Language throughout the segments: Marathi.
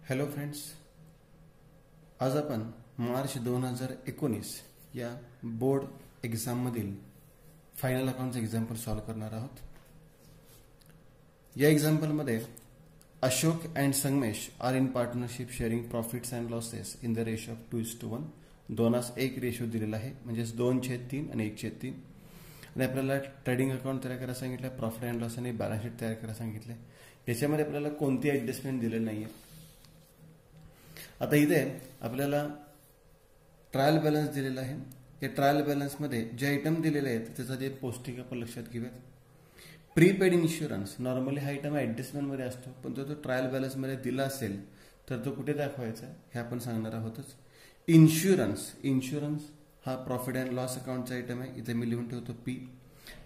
हॅलो फ्रेंड्स, आज आपण मार्च 2019 या बोर्ड एक्झाममधील फायनल अकाउंटचं एक्झाम्पल सॉल्व करणार आहोत. या एक्झाम्पलमध्ये Ashok and Sangamesh are in partnership sharing profits and losses in the ratio of 2:1. 2:1 ratio दिलेला आहे, म्हणजेच 2/3 आणि 1/3. आणि आपल्याला ट्रेडिंग अकाउंट तयार करायला सांगितलं, प्रॉफिट अँड लॉस आणि बॅलन्स शीट तयार करायला सांगितले. याच्यामध्ये आपल्याला कोणती ऍडजस्टमेंट दिले नाहीये. आता इथे आपल्याला ट्रायल बॅलन्स दिलेला आहे. या ट्रायल बॅलन्समध्ये जे आयटम दिलेले आहेत त्याचा जे पोस्टिंग आपण लक्षात घेऊयात. प्रीपेड इन्शुरन्स नॉर्मली हा आयटम ऍडजस्टमेंटमध्ये असतो, पण तो ट्रायल बॅलन्समध्ये दिला असेल तर तो कुठे दाखवायचा हे आपण सांगणार आहोतच. इन्शुरन्स हा प्रॉफिट अँड लॉस अकाउंटचा आयटम आहे. इथे मी लिहून ठेवतो पी.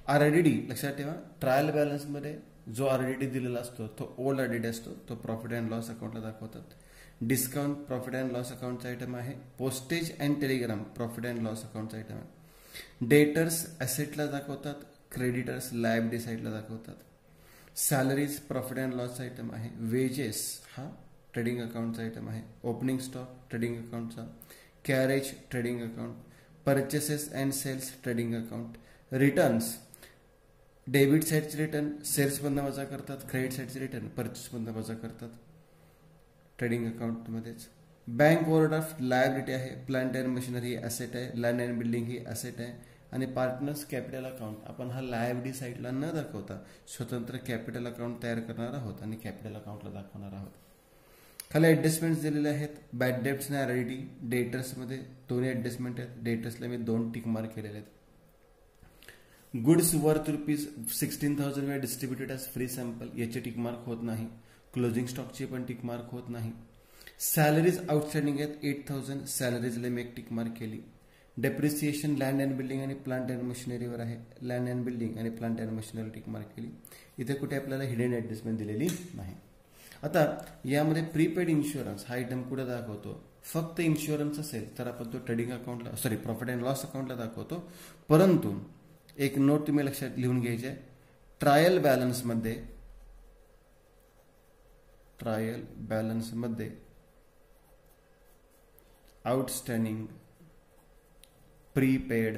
आरडीडी लक्षात ठेवा, ट्रायल बॅलन्समध्ये जो आरडीडी दिलेला असतो तो ओल्ड आरडीडी असतो, तो प्रॉफिट अँड लॉस अकाउंटला दाखवतात. डिस्काउंट प्रॉफिट अँड लॉस अकाउंटचा आयटम आहे. Postage and telegram profit and loss अकाउंटचा आयटम आहे. डेटर्स ॲसेटला दाखवतात, क्रेडिटर्स लायबिलिटी साईडला दाखवतात. सॅलरीज प्रॉफिट अँड लॉसचा आयटम आहे. वेजेस हा ट्रेडिंग अकाउंटचा आयटम आहे. ओपनिंग स्टॉक ट्रेडिंग अकाउंटचा. Carriage trading account. Purchases and sales trading account. Returns debit साईडचे रिटर्न सेल्समधनं वजा करतात, क्रेडिट साईडचे रिटर्न परचेसमधनं वजा करतात ट्रेडिंग अकाउंटमध्येच. बँक ओव्हरड्राफ्ट लायबिलिटी आहे. प्लांट अँड मशिनरी ही ॲसेट आहे. लँड अँड बिल्डिंग ही ॲसेट आहे. आणि पार्टनर्स कॅपिटल अकाउंट आपण हा लायबिलिटी साईडला न दाखवता स्वतंत्र कॅपिटल अकाउंट तयार करणार आहोत आणि कॅपिटल अकाउंटला दाखवणार आहोत. खाली ऍडजस्टमेंट्स दिलेले आहेत. बॅड डेट्स आणि आरडीडी. डेटर्समध्ये दोन्ही ऍडजस्टमेंट आहेत. डेटर्सला मी 2 टिक मार्क केलेले आहेत. गुड्स वर्थ ₹16,000 वे डिस्ट्रीब्युटेड ॲज फ्री सॅम्पल, याचे टिक मार्क होत नाही. क्लोजिंग स्टॉकची पण टिक मार्क होत नाही. सॅलरीज आउटस्टँडिंग आहेत 8,000, सॅलरीजला मी एक टिक मार्क केली. डेप्रिसिएशन लँड अँड बिल्डिंग आणि प्लांट अँड मशिनरीवर आहे. लँड अँड बिल्डिंग आणि plant and machinery tick mark केली. इथे कुठे आपल्याला हिडन ऍडजस्टमेंट दिलेली नाही. आता यामध्ये प्रीपेड इन्शुरन्स हा आयटम कुठे दाखवतो. फक्त इन्शुरन्स असेल तर आपण तो ट्रेडिंग अकाउंटला प्रॉफिट अँड लॉस अकाउंटला दाखवतो. परंतु एक नोट तुम्ही लक्षात लिहून घ्यायची आहे. ट्रायल बॅलन्समध्ये outstanding, prepaid,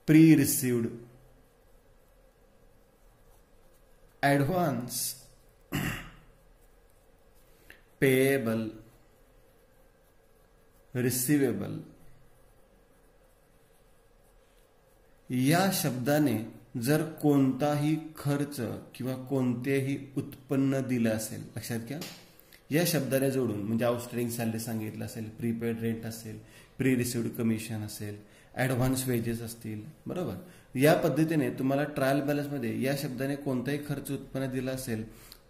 pre received, advance, payable, receivable या शब्दाने जर कोणताही खर्च किंवा कोणतेही उत्पन्न दिलं असेल, लक्षात घ्या, या शब्दाने जोडून म्हणजे आउटस्टँडिंग सॅलरी सांगितलं असेल, प्रीपेड रेंट असेल, प्री रिसिव्ड कमिशन असेल, ॲडव्हान्स वेजेस असतील, बरोबर. या पद्धतीने तुम्हाला ट्रायल बॅलन्समध्ये या शब्दाने कोणताही खर्च उत्पन्न दिला असेल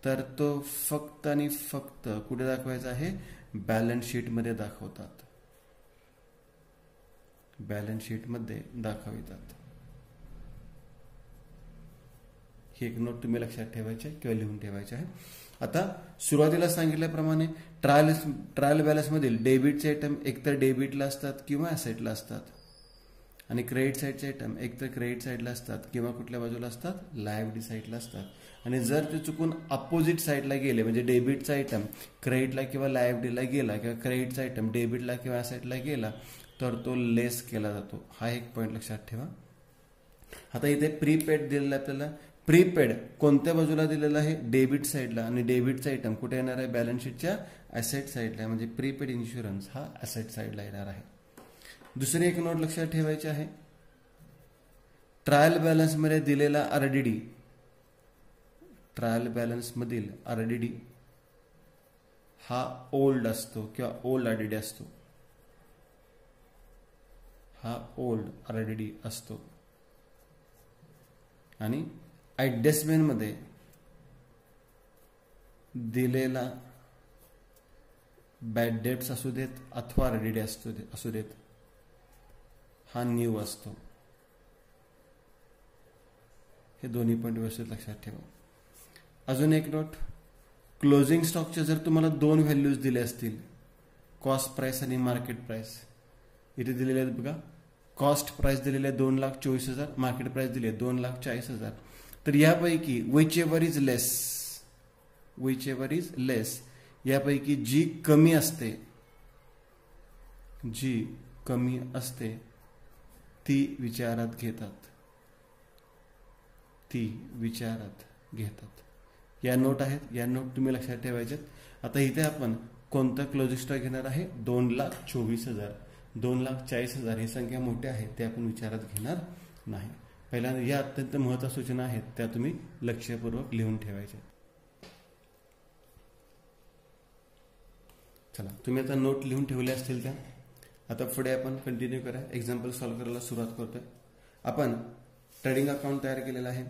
तर तो फक्त आणि फक्त कुठे दाखवायचा आहे, बॅलन्स शीटमध्ये दाखवतात. बॅलन्स शीटमध्ये दाखवितात. ही एक नोट तुम्ही लक्षात ठेवायची किंवा लिहून ठेवायची आहे. आता सुरुवातीला सांगितल्याप्रमाणे ट्रायल बॅलन्समधील डेबिटचे आयटम एकतर डेबिटला असतात किंवा ॲसेटला असतात, आणि क्रेडिट साईडचे आयटम एकतर क्रेडिट साईडला असतात किंवा कुठल्या बाजूला असतात, लायबिलिटी साईडला असतात. आणि जर ते चुकून अपोजिट साईडला गेले, म्हणजे डेबिटचा आयटम क्रेडिटला किंवा लायबिलिटीला गेला किंवा क्रेडिटचा आयटम डेबिटला किंवा ॲसेटला गेला तर तो लेस केला जातो. हा एक पॉईंट लक्षात ठेवा. आता इथे प्रीपेड दिलेला आपल्याला. प्रीपेड कोणत्या बाजूला दिलेला आहे, डेबिट साईडला, आणि डेबिटचा आयटम कुठे येणार आहे, बॅलन्स शीटच्या ॲसेट साईडला, म्हणजे प्रीपेड इन्शुरन्स हा ॲसेट साईडला येणार आहे. दुसरी एक नोट लक्षात ठेवायची आहे. ट्रायल बॅलन्समध्ये दिलेला आरडीडी, ट्रायल बॅलन्समधील आरडीडी हा ओल्ड असतो किंवा ओल्ड आरडीडी असतो. हा ओल्ड आरडीडी असतो. आणि ऍडजस्टमेंटमध्ये दिलेला बॅड डेट्स असू देत अथवा आरडीडी असू देत, हा न्यू असतो. हे दोन्ही पॉईंट व्यवस्थित लक्षात ठेवा. अजून एक नोट, क्लोजिंग स्टॉकचे जर तुम्हाला 2 व्हॅल्यूज दिले असतील, कॉस्ट प्राइस आणि मार्केट प्राइस, इथे दिलेले आहेत बघा. कॉस्ट प्राइस दिलेली आहे 2,24,000, मार्केट प्राइस दिली आहे 2,40,000. तर यापैकी whichever is less यापैकी जी कमी असते ती विचारात घेतात. या नोट आहेत, या नोट तुम्ही लक्षात ठेवायच्यात. आता इथे आपण कोणता क्लोजिंग स्टॉक घेणार आहे? 2,24,000. 2,40,000 ही संख्या मोठी आहे, ते आपण विचारात घेणार नाही. पहिल्यांदा या अत्यंत महत्त्वाच्या सूचना आहेत, त्या तुम्ही लक्षपूर्वक लिहून ठेवायच्या. चला, तुम्ही आता नोट लिहून ठेवल्या असतील त्या. आता पुढे आपण कंटिन्यू करा. एक्झाम्पल सॉल्व्ह करायला सुरुवात करतोय. आपण ट्रेडिंग अकाउंट तयार केलेलं आहे.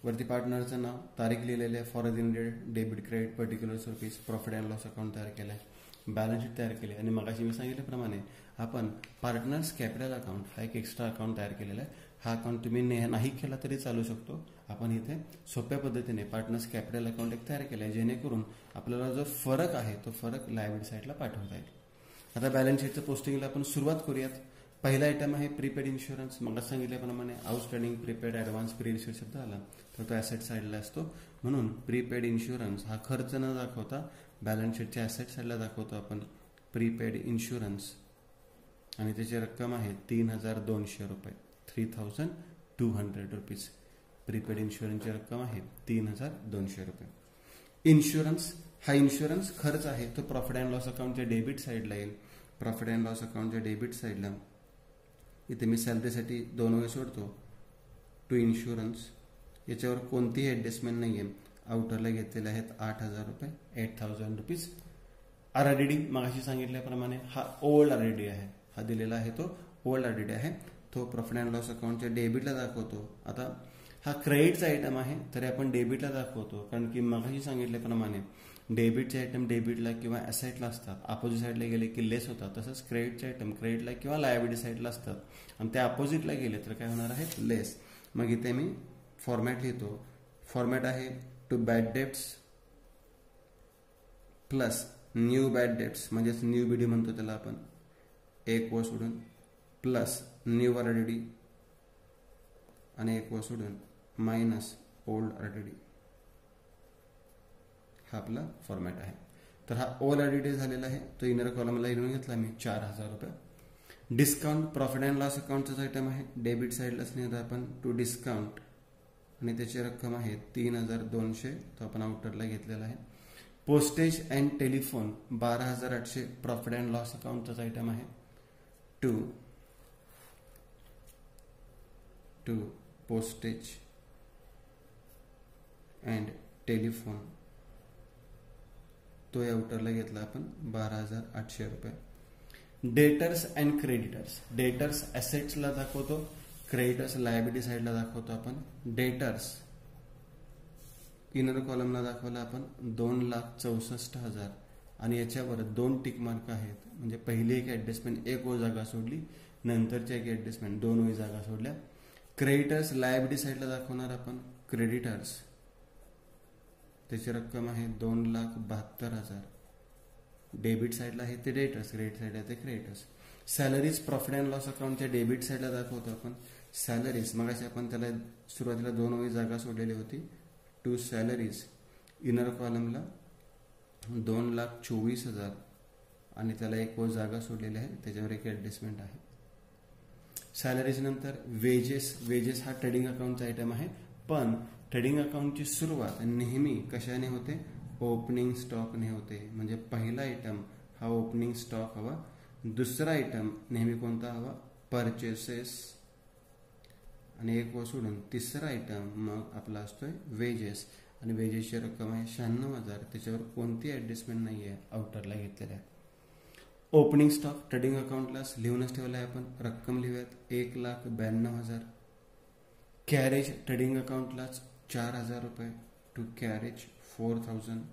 वरती पार्टनरचं नाव, तारीख लिहिलेली आहे, for debit credit particular rupees, profit and loss account तयार केलं आहे, बॅलन्स शीट तयार केली. आणि मगाशी मी सांगितल्याप्रमाणे आपण पार्टनर्स कॅपिटल अकाउंट हा एक एक्स्ट्रा अकाउंट तयार केलेला आहे. हा अकाउंट तुम्ही नाही केला तरी चालू शकतो. आपण इथे सोप्या पद्धतीने पार्टनर्स कॅपिटल अकाउंट एक तयार केलं आहे, जेणेकरून आपल्याला जो फरक आहे तो फरक लायबिलिटी साईडला पाठवता येईल. आता बॅलन्स शीटचं पोस्टिंगला आपण सुरुवात करूयात. पहिला आयटम आहे प्रीपेड इन्शुरन्स. मग सांगितल्याप्रमाणे outstanding, prepaid, advance, pre received शब्द आला तर तो ॲसेट साईडला असतो. म्हणून प्रीपेड इन्शुरन्स हा खर्च न दाखवता बॅलन्स शीटच्या ॲसेट साईडला दाखवतो आपण प्रीपेड इन्शुरन्स. आणि त्याची रक्कम आहे 3,200 रुपये, 3,200 रुपीज. प्रीपेड इन्शुरन्सची रक्कम आहे 3,200 रुपये. इन्शुरन्स हा इन्शुरन्स खर्च आहे, तो प्रॉफिट अँड लॉस अकाउंटच्या डेबिट साईडला येईल. प्रॉफिट अँड लॉस अकाउंटच्या डेबिट साईडला इथे मी सॅलरीसाठी 2 वेळ सोडतो. टू इन्शुरन्स, याच्यावर कोणतीही ॲडजस्टमेंट नाही आहे. आउटरला घेतलेले आहेत 8,000 रुपये, 8,000 रुपीज. RRD मागाशी सांगितल्याप्रमाणे हा ओल्ड RRD आहे. हा दिलेला आहे तो ओल्ड RRD आहे, तो प्रॉफिट अँड लॉस अकाउंटच्या डेबिटला दाखवतो. आता हा क्रेडिटचा आयटम आहे, तरी आपण डेबिटला दाखवतो, कारण की मगाशी सांगितल्याप्रमाणे डेबिटचे आयटम डेबिटला किंवा ॲसेटला असतात, अपोजिट साईडला गेले की लेस होतात. तसंच क्रेडिटचे आयटम क्रेडिटला किंवा लायबिलिटी साईडला असतात, आणि ते अपोजिटला गेले तर काय होणार आहे? लेस. मग इथे मी फॉर्मॅट लिहितो. फॉर्मॅट आहे to bad debts plus new bad debts, म्हणजेच न्यू BD म्हणतो त्याला आपण, एक व सोडून, प्लस न्यू RRD आणि एक व सोडून मायनस ओल्ड RRD. हा आपला फॉर्मॅट आहे. तर हा ओल्ड RRD झालेला आहे, तो इनर कॉलमला लिहून घेतला मी 4,000 रुपये. डिस्काउंट प्रॉफिट अँड लॉस अकाउंटचाच आयटम आहे, डेबिट साईडलाच लिहितो आपण टू डिस्काउंट, आणि त्याची रक्कम आहे 3,200, तो आपण आउटरला घेतलेला आहे. Postage and telephone 12,800, profit and loss अकाउंटचाच आयटम आहे. टू पोस्टेज अँड टेलिफोन, तो आउटरला घेतला आपण 12,800 रुपये. डेटर्स अँड क्रेडिटर्स, डेटर्स ॲसेट्सला दाखवतो, क्रेडिटर्स लायबिलिटी साईडला दाखवतो आपण. डेटर्स इनर कॉलमला दाखवला आपण 2,64,000, आणि याच्यावर 2 टिक मार्क आहेत, म्हणजे पहिली एक ॲडजस्टमेंट 1 व जागा सोडली, नंतरची एक ॲडजस्टमेंट 2 व जागा सोडल्या. क्रेडिटर्स लायबिलिटी साईडला दाखवणार आपण क्रेडिटर्स, त्याची रक्कम आहे 2,72,000. डेबिट साईडला आहे ते डेटर्स, क्रेडिट साईडला आहे ते creditors. Salaries profit and loss अकाउंटच्या डेबिट साईडला दाखवतो आपण सॅलरीज. मगाशी आपण त्याला सुरुवातीला 2 व जागा सोडलेली होती. टू सॅलरीज, इनर कॉलमला 2,24,000, आणि त्याला 1 व जागा सोडलेली आहे, त्याच्यावर एक ॲडजस्टमेंट आहे. सॅलरीज नंतर वेजेस हा ट्रेडिंग अकाउंटचा आयटम आहे, पण ट्रेडिंग अकाउंटची सुरुवात नेहमी कशाने होते? ओपनिंग स्टॉकने होते. म्हणजे पहिला आयटम हा ओपनिंग स्टॉक हवा, दुसरा आयटम नेहमी कोणता हवा? परचेसेस, आणि 1 व सोडून तिसरा आयटम मग आपला असतोय वेजेस, आणि वेजेसची रक्कम आहे 96,000, त्याच्यावर कोणती ॲडजस्टमेंट नाही आहे, आउटरला घेतलेल्या आहे. ओपनिंग स्टॉक ट्रेडिंग अकाउंटलाच लिहूनच ठेवला आहे आपण, रक्कम लिहूयात 1,92,000. कॅरेज ट्रेडिंग अकाउंटलाच 4,000 रुपये, to carriage 4,000.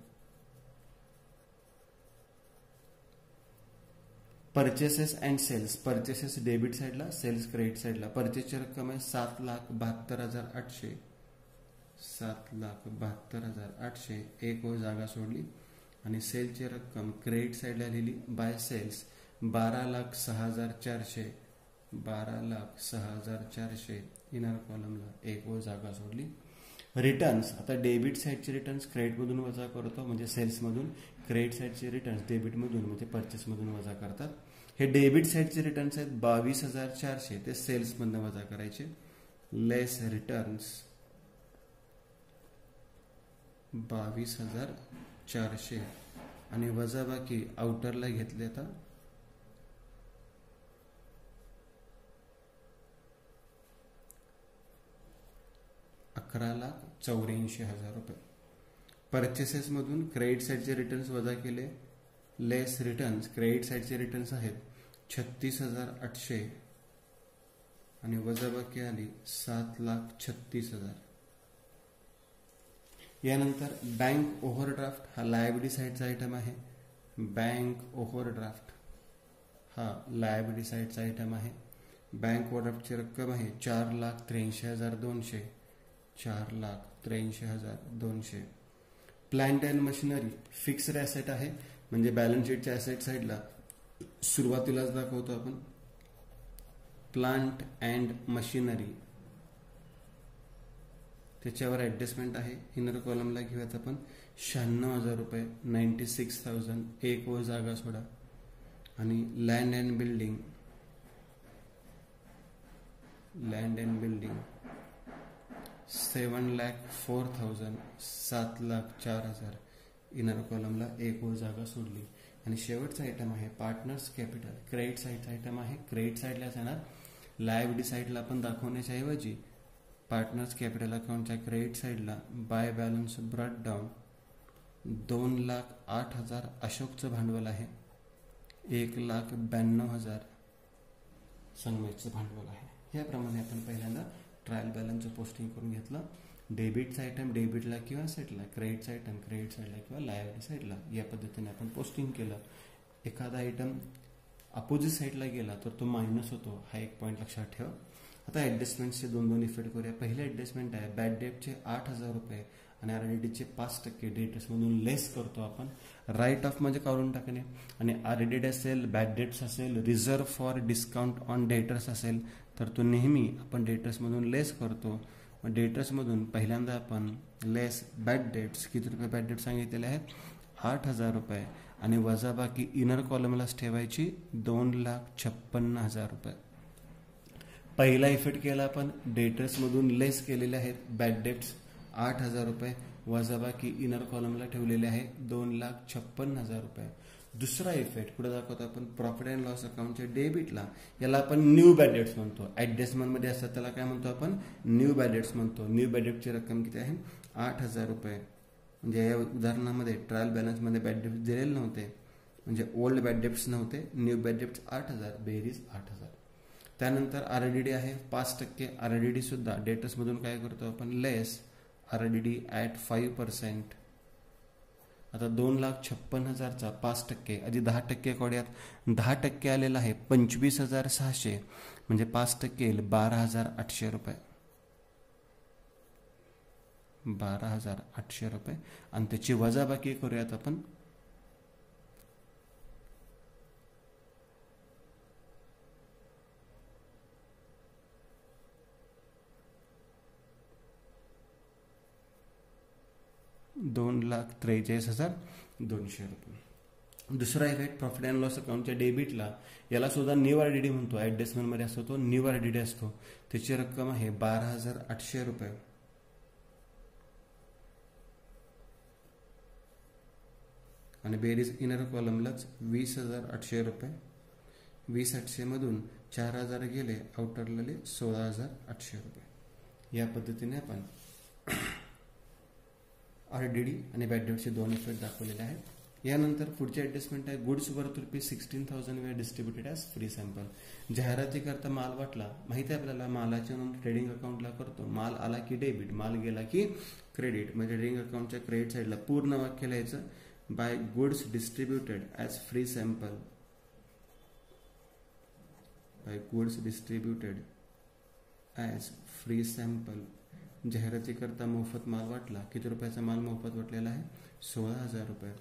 Purchases and sales, purchases debit साईडला, सेल्स क्रेडिट साईडला. परचेसची रक्कम आहे 7,72,800, 7,72,800, 1 व जागा सोडली, आणि सेलची रक्कम क्रेडिट साईडला लिहिली बाय सेल्स 12,06,400, 12,06,400, इनर कॉलमला 1 व जागा सोडली. रिटर्न्स, आता डेबिट साईडचे रिटर्न्स क्रेडिटमधून वजा करतो म्हणजे सेल्समधून, क्रेडिट साईडचे रिटर्न्स डेबिटमधून म्हणजे परचेसमधून वजा करतात. हे डेबिट साईडचे रिटर्न्स आहेत 22,400, ते सेल्समधून वजा करायचे. लेस रिटर्न्स 22,400 आणि वजा बाकी आउटरला घेतले आता 11,84,000 रुपये. परचेसेसमधून क्रेडिट साईडचे रिटर्न्स वजा केले, लेस रिटर्न्स, क्रेडिट साईडचे रिटर्न्स आहेत 36,800 आणि वजाबाकी आली 7,36,000. यानंतर बँक ओव्हरड्राफ्ट हा लायबिलिटी साईडचा आयटम आहे. बँक ओव्हरड्राफ्ट हा लायबिलिटी साईडचा आयटम आहे. बँक ओव्हरड्राफ्टची रक्कम आहे 4,83,200, 4,83,200. Plant and machinery fixed asset आहे म्हणजे बॅलन्स शीटच्या ॲसेट साईडला सुरुवातीलाच दाखवतो आपण. प्लांट अँड मशिनरी त्याच्यावर ॲडजस्टमेंट आहे. इनर कॉलमला घेऊयात आपण 96,000 रुपये, 96,000, एक व जागा सोडा. आणि land and building, land and building 7,04,000, 7,04,000, inner कॉलमला एक व जागा सोडली. आणि शेवटचा आयटम आहे पार्टनर्स कॅपिटल, क्रेडिट साईडचा आयटम आहे. क्रेडिट साईडलाच येणार, लायबिलिटी साईडला आपण दाखवण्याच्या ऐवजी पार्टनर्स कॅपिटल अकाउंटच्या क्रेडिट साईडला बाय बॅलन्स ब्रॉट डाऊन 2,08,000 अशोकचं भांडवल आहे, 1,92,000 संगमेशचं भांडवल आहे. याप्रमाणे आपण पहिल्यांदा ट्रायल बॅलन्सचं पोस्टिंग करून घेतलं. डेबिटचा आयटम डेबिटला किंवा सेटला, क्रेडिटचा आयटम क्रेडिट साईडला किंवा लायबिलिटी साईडला, या पद्धतीने आपण पोस्टिंग केलं. एखादा आयटम अपोजिट साईडला गेला तर तो मायनस होतो, हा एक पॉईंट लक्षात ठेवा. आता ॲडजस्टमेंटचे दोन इफेक्ट करूया. पहिले ॲडजस्टमेंट आहे बॅड डेटचे 8,000 रुपये आणि आरडीडीचे 5% डेटर्समधून लेस करतो आपण. राईट ऑफ म्हणजे काढून टाकणे. आणि आरडीडी असेल, बॅड डेट्स असेल, reserve for discount on debtors असेल तर तो नेहमी आपण डेटर्समधून लेस करतो. मग डेटर्समधून पहिल्यांदा आपण लेस बॅड डेट्स, किती रुपये बॅड डेट सांगितलेले आहेत 8,000 रुपये आणि वजाबाकी इनर कॉलमलाच ठेवायची 2,56,000 रुपये. पहिला इफेक्ट केला आपण डेटर्समधून लेस केलेले आहेत बॅड डेट्स 8,000 रुपये, वजाबाकी इनर कॉलमला ठेवलेले आहे 2,56,000 रुपये. दुसरा इफेक्ट पुढे दाखवतो आपण प्रॉफिट अँड लॉस अकाउंटच्या डेबिटला, याला आपण न्यू बॅड डेट्स म्हणतो. ॲडजस्टमेंटमध्ये असतात त्याला काय म्हणतो आपण, न्यू बॅड डेट्स म्हणतो. न्यू बॅड डेटची रक्कम किती आहे 8,000 रुपये. म्हणजे या उदाहरणामध्ये ट्रायल बॅलन्समध्ये बॅड डेट्स दिलेले नव्हते, म्हणजे ओल्ड बॅड डेट्स नव्हते, न्यू बॅड डेट्स 8,000, बेरीज 8,000. त्यानंतर आरडीडी आहे 5%. आरडीडी सुद्धा डेटर्समधून काय करतो आपण लेस आरडीडी ॲट 5%. आता 2,56,000चा 5% आधी 10% काढूयात. 10% आलेला आहे 25,600 म्हणजे 5% येईल 12,800 रुपये, 12,800 रुपये. आणि त्याची वजाबाकी करूयात आपण 2,43,200 रुपये. दुसरा इफेक्ट प्रॉफिट अँड लॉस अकाउंटच्या डेबिटला, याला सुद्धा न्यू आरडीडी म्हणतो. ॲडजस्टमेंटमध्ये असतो तो न्यू आरडीडी असतो. त्याची रक्कम आहे 12,800 रुपये आणि बेरीज इनर कॉलमलाच 20,800 रुपये. 20,800 मधून 4,000 गेले, आउटरला 16,800 रुपये. या पद्धतीने आपण आरडीडी आणि बॅड डेटचे दोन इफेक्ट दाखवलेले आहेत. यानंतर पुढचे ॲडजस्टमेंट आहे गुड्स वर्थ ₹16,000 वे डिस्ट्रीब्युटेड ॲज फ्री सॅम्पल. जाहिरातीकरता माल वाटला, माहिती आहे आपल्याला, मालाची नोंद ट्रेडिंग अकाउंटला करतो. माल आला की डेबिट, माल गेला की क्रेडिट. म्हणजे ट्रेडिंग अकाउंटच्या क्रेडिट साईडला पूर्ण वाक्य लिहायचं by goods distributed as free sample, by goods distributed as free sample. जाहिरातीकरता मोफत माल वाटला, किती रुपयाचा माल मोफत वाटलेला आहे 16,000 रुपये.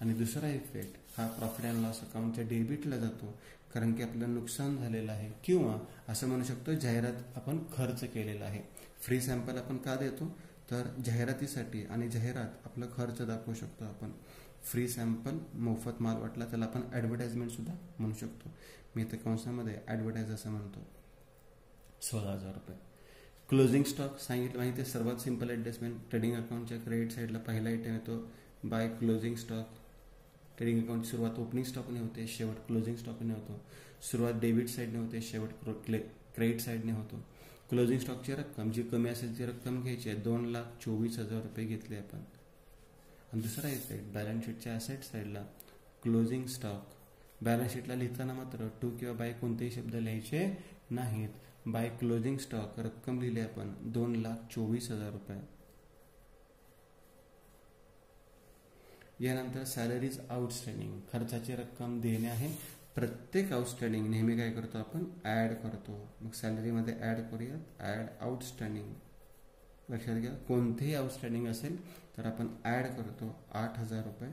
आणि दुसरा इफेक्ट हा प्रॉफिट अँड लॉस अकाउंटच्या डेबिटला जातो, कारण की आपलं नुकसान झालेलं आहे किंवा असं म्हणू शकतो जाहिरात आपण खर्च केलेला आहे. फ्री सॅम्पल आपण का देतो तर जाहिरातीसाठी आणि जाहिरात आपला खर्च दाखवू शकतो आपण. फ्री सॅम्पल, मोफत माल वाटला त्याला आपण ॲडव्हर्टाइजमेंट सुद्धा म्हणू शकतो. मी इथे कंसामध्ये ॲडव्हर्टाइज असं म्हणतो. 16,000 रुपये. क्लोजिंग स्टॉक सांगितलं माहिती आहे, सर्वात सिंपल ॲडजस्टमेंट. ट्रेडिंग अकाउंटच्या क्रेडिट साईडला पहिला आयटम येतो बाय क्लोजिंग स्टॉक. ट्रेडिंग अकाउंटची सुरुवात ओपनिंग स्टॉकने होते, शेवट क्लोजिंग स्टॉकने होतो. सुरुवात डेबिट साईडने होते, शेवट क्रेडिट साईडने होतो. क्लोजिंग स्टॉकची रक्कम जी कमी असेल ती रक्कम घ्यायची आहे. 2,24,000 रुपये घेतले आपण. आणि दुसरा इफेक्ट बॅलन्स शीटच्या ॲसेट साईडला क्लोजिंग स्टॉक. बॅलन्स शीटला लिहिताना मात्र टू किंवा बाय कोणतेही शब्द लिहायचे नाहीत. बाय क्लोजिंग स्टॉक रक्कम लिहिली आपण 2,24,000 रुपये. यानंतर सॅलरीज आउटस्टँडिंग, खर्चाची रक्कम देणे आहे. प्रत्येक आउटस्टँडिंग नेहमी काय करतो आपण ॲड करतो. मग सॅलरीमध्ये ॲड करूयात, ॲड आउटस्टँडिंग. लक्षात घ्या, कोणतेही आउटस्टँडिंग असेल तर आपण ॲड करतो 8,000 रुपये.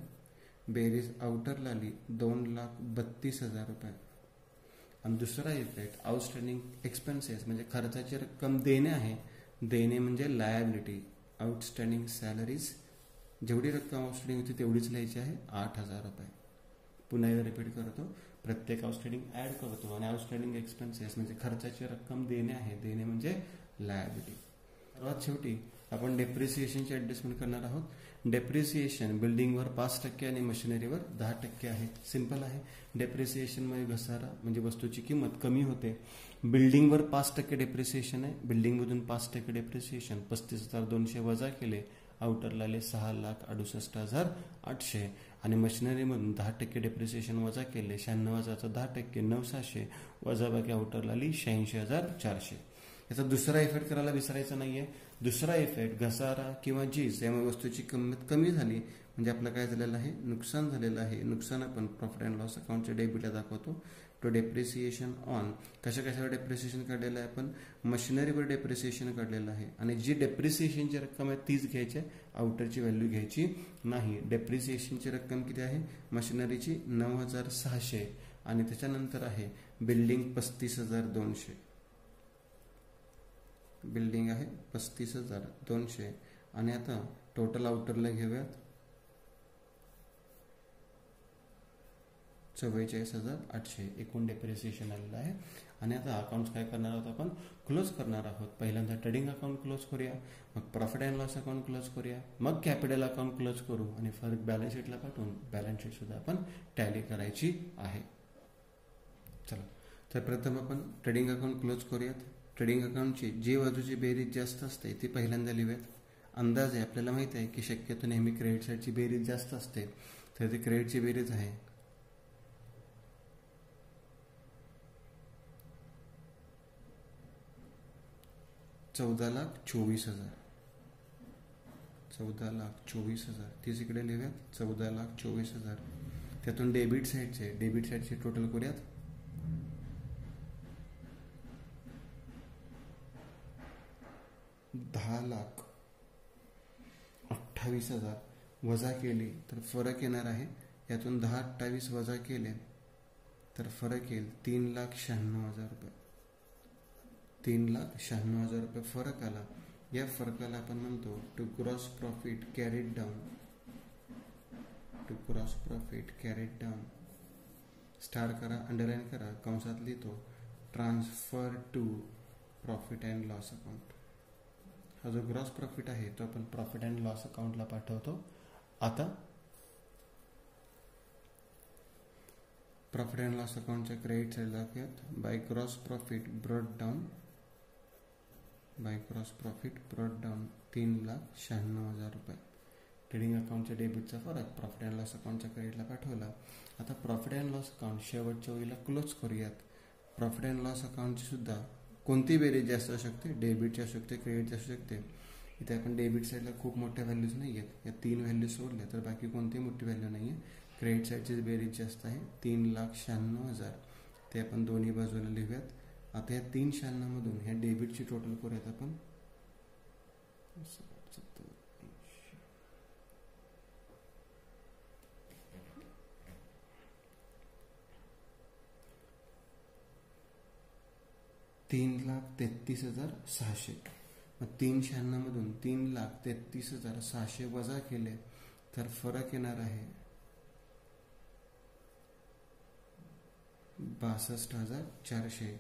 बेरीज आउटरला आली 2,32,000 रुपये. आणि दुसरा इफेक्ट आउटस्टँडिंग एक्सपेन्सेस म्हणजे खर्चाची रक्कम देणे आहे. देणे म्हणजे लायबिलिटी. आउटस्टँडिंग सॅलरीज जेवढी रक्कम आउटस्टँडिंग होती तेवढीच लिहायची आहे 8,000 रुपये. पुन्हा एकदा रिपीट करतो, प्रत्येक आउटस्टँडिंग ॲड करतो आणि आउटस्टँडिंग एक्सपेन्सेस म्हणजे खर्चाची रक्कम देणे आहे. देणे म्हणजे लायबिलिटी. सर्वात शेवटी आपण डेप्रिसिएशनची ॲडजस्टमेंट करणार आहोत. डेप्रिसिएशन बिल्डिंगवर 5% आणि मशिनरीवर 10% आहे. सिंपल आहे. डेप्रिसिएशनमध्ये घसारा म्हणजे वस्तूची किंमत कमी होते. बिल्डिंगवर 5% डेप्रिसिएशन आहे. बिल्डिंगमधून 5% डेप्रिसिएशन 35,200 वजा केले, आउटरला आले 6,68,800. आणि मशिनरीमधून 10% डेप्रिसिएशन वजा केले, 96,000चा 10% 9,700 वजा बाकी आउटरला आली 86,400. याचा दुसरा इफेक्ट करायला विसरायचा नाहीये. दुसरा इफेक्ट घसारा किंवा जीस यामुळे वस्तूची किंमत कमी झाली म्हणजे आपलं काय झालेलं आहे, नुकसान झालेलं आहे. नुकसान आपण प्रॉफिट अँड लॉस अकाउंटच्या डेबिटला दाखवतो. तो डेप्रिसिएशन ऑन कशावर डेप्रिसिएशन काढलेलं आहे आपण, मशिनरीवर डेप्रिसिएशन काढलेलं आहे. आणि जी डेप्रिसिएशनची रक्कम आहे तीच घ्यायची आहे, आउटरची व्हॅल्यू घ्यायची नाही. डेप्रिसिएशनची रक्कम किती आहे, मशिनरीची 9,600 आणि त्याच्यानंतर आहे बिल्डिंग 35,200. बिल्डिंग आहे 35,200. आणि आता टोटल आउटरला घेऊयात 44,800. एकूण डेप्रिसिएशन आलेलं आहे. आणि आता अकाउंट्स काय करणार आहोत आपण, क्लोज करणार आहोत. पहिल्यांदा ट्रेडिंग अकाउंट क्लोज करूया, मग profit and loss account close करूया, मग कॅपिटल अकाउंट क्लोज करू आणि फरक बॅलन्स शीटला पाठवून बॅलन्स शीट सुद्धा आपण टॅली करायची आहे. चला, तर प्रथम आपण ट्रेडिंग अकाउंट क्लोज करूयात. ट्रेडिंग अकाउंटची जी बाजूची बेरीज जास्त असते ती पहिल्यांदा लिहूयात. अंदाजे आपल्याला माहिती आहे की शक्यतो नेहमी क्रेडिट साईडची बेरीज जास्त असते, तर ती क्रेडिटची बेरीज आहे 14,24,000. 14,24,000 तीच इकडे लिहूयात 14,24,000. त्यातून डेबिट साईडचे टोटल करूयात. 10,28,000 वजा केली तर फरक येणार आहे. यातून 10,28 वजा केले तर फरक येईल 3,96,000 रुपये. 3,96,000 रुपये फरक आला. या फरकाला आपण म्हणतो to gross profit carried down. To gross profit carried down. Star करा, अंडरलाईन करा, कंसात लिहितो transfer to profit and loss account. हा जो ग्रॉस प्रॉफिट आहे तो आपण प्रॉफिट अँड लॉस अकाउंटला पाठवतो. आता प्रॉफिट अँड लॉस अकाउंटच्या क्रेडिट साईडला दाखवूयात. By gross profit brought down. By gross profit brought down 3,96,000 रुपये. ट्रेडिंग अकाउंटच्या डेबिटचा फरक प्रॉफिट अँड लॉस अकाउंटच्या क्रेडिटला पाठवला. आता प्रॉफिट अँड लॉस अकाउंट शेवटच्या वेळेला क्लोज करूयात. प्रॉफिट अँड लॉस अकाउंटची सुद्धा कोणती बेरीज जास्त असू शकते, डेबिटची असू शकते, क्रेडिटची असू शकते. इथे आपण डेबिट साईडला खूप मोठ्या व्हॅल्यूज नाही आहेत. या 3 व्हॅल्यू सोडल्या तर बाकी कोणतीही मोठी व्हॅल्यू नाही आहे. क्रेडिट साईडची बेरीज जास्त आहे 3,96,000. ते आपण दोन्ही बाजूला लिहूयात. आता या 396 मधून ह्या डेबिटची टोटल करूयात आपण. $3,33,600. मग 396 मधून 3,33,600 वजा केले तर फरक येणार आहे 62,400.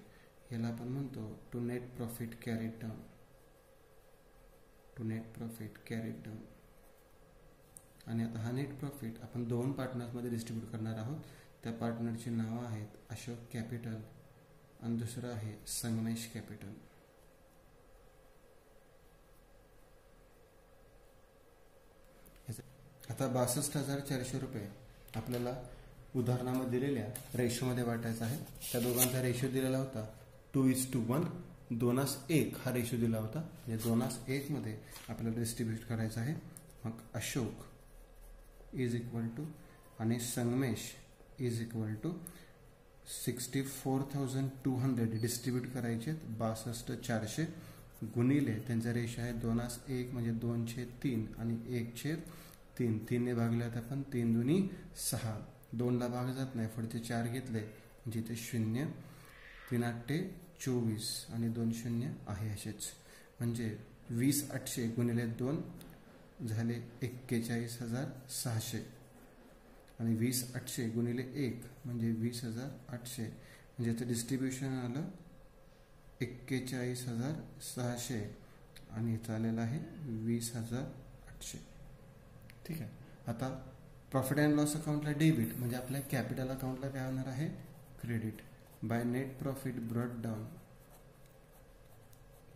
याला आपण म्हणतो to net profit carried down. To net profit carried down. आणि आता हा नेट प्रॉफिट आपण 2 पार्टनर्समध्ये डिस्ट्रीब्यूट करणार आहोत. त्या पार्टनरची नावं आहेत अशोक कॅपिटल आणि दुसरं आहे संगमेश कॅपिटल. आता 62,400 रुपये आपल्याला उदाहरणामध्ये दिलेल्या रेशोमध्ये वाटायचा आहे. त्या दोघांचा रेशो दिलेला होता 2:1. 2:1 हा रेशो दिला होता. म्हणजे 2:1 मध्ये आपल्याला डिस्ट्रीब्यूट करायचा आहे. मग अशोक इज इक्वल टू आणि Sangamesh is equal to 64,200 distribute करायचे 62,400 गुणिले त्यांचा रेशो आहे 2:1 म्हणजे 2/3 आणि 1/3. 3 भागल्यात आपण 3 दुनी 6. 2ला भाग जात नाही, पुढचे 4 घेतले म्हणजे इथे 0. 3/8 24 आणि 2 0 आहे असेच. म्हणजे 20,800 गुणिले 2 झाले 41,600 आणि 20,800 गुणिले 1 म्हणजे 20,800. म्हणजे याचं डिस्ट्रीब्युशन आलं 41,600 आणि इथं आलेलं आहे 20,800. ठीक आहे. आता प्रॉफिट अँड लॉस अकाउंटला डेबिट म्हणजे आपल्या कॅपिटल अकाउंटला काय होणार आहे credit. By net profit brought down.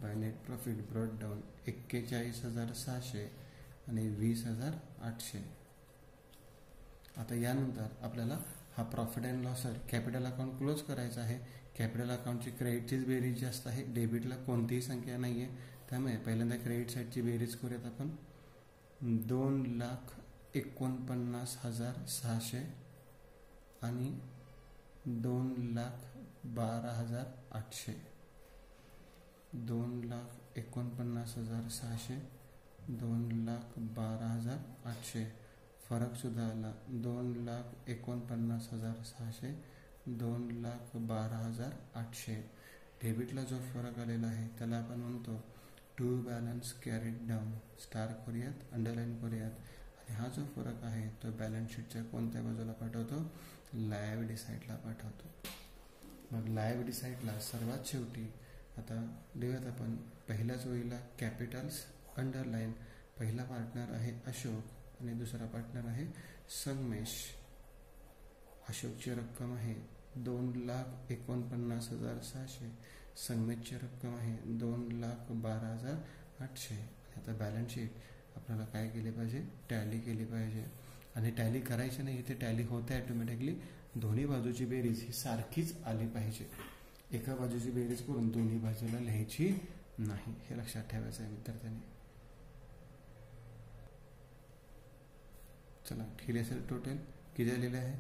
By net profit brought down 41,600 आणि 20,800. आता यानंतर आपल्याला हा profit and loss capital account close करायचा आहे. कॅपिटल अकाउंटची क्रेडिटचीच बेरीज जास्त आहे, डेबिटला कोणतीही संख्या नाही आहे. त्यामुळे पहिल्यांदा क्रेडिट साईडची बेरीज करूयात आपण. 2,49,600 आणि 2,12,800. 2,49,600 2,12,800. फरक सुद्धा आला 2,49,600 2,12,800. डेबिटला जो फरक आलेला आहे त्याला आपण म्हणतो to balance carried down. Star करूयात, अंडरलाईन करूयात. आणि हा जो फरक आहे तो बॅलन्स शीटच्या कोणत्या बाजूला पाठवतो लायबिलिटी साईडला पाठवतो. मग लायबिलिटी साईडला सर्वात शेवटी आता लिहूयात आपण पहिल्याच ओळीला कॅपिटल्स अंडरलाईन. पहिला पार्टनर आहे अशोक आणि दुसरा पार्टनर आहे संगमेश. अशोकची रक्कम आहे 2,49,600. संगमेशची रक्कम आहे 2,12,800. आता बॅलन्स शीट आपल्याला काय केली पाहिजे टॅली केली पाहिजे. आणि टॅली करायची नाही, इथे टॅली होते ॲटोमॅटिकली. दोन्ही बाजूची बेरीज ही सारखीच आली पाहिजे. एका बाजूची बेरीज करून दोन्ही बाजूला लिहायची नाही, हे लक्षात ठेवायचं आहे विद्यार्थ्यांनी. चला ठीक आहे. सर टोटल किती झालेलं आहे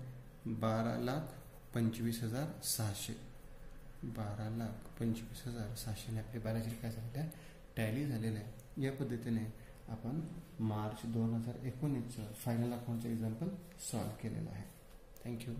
12,25,600. 12,25,600 आपली बॅलन्स शीट काय झालेलं आहे टॅली झालेलं आहे. या पद्धतीने आपण मार्च 2019चं फायनल अकाउंटचं एक्झाम्पल सॉल्व केलेलं आहे. थँक्यू.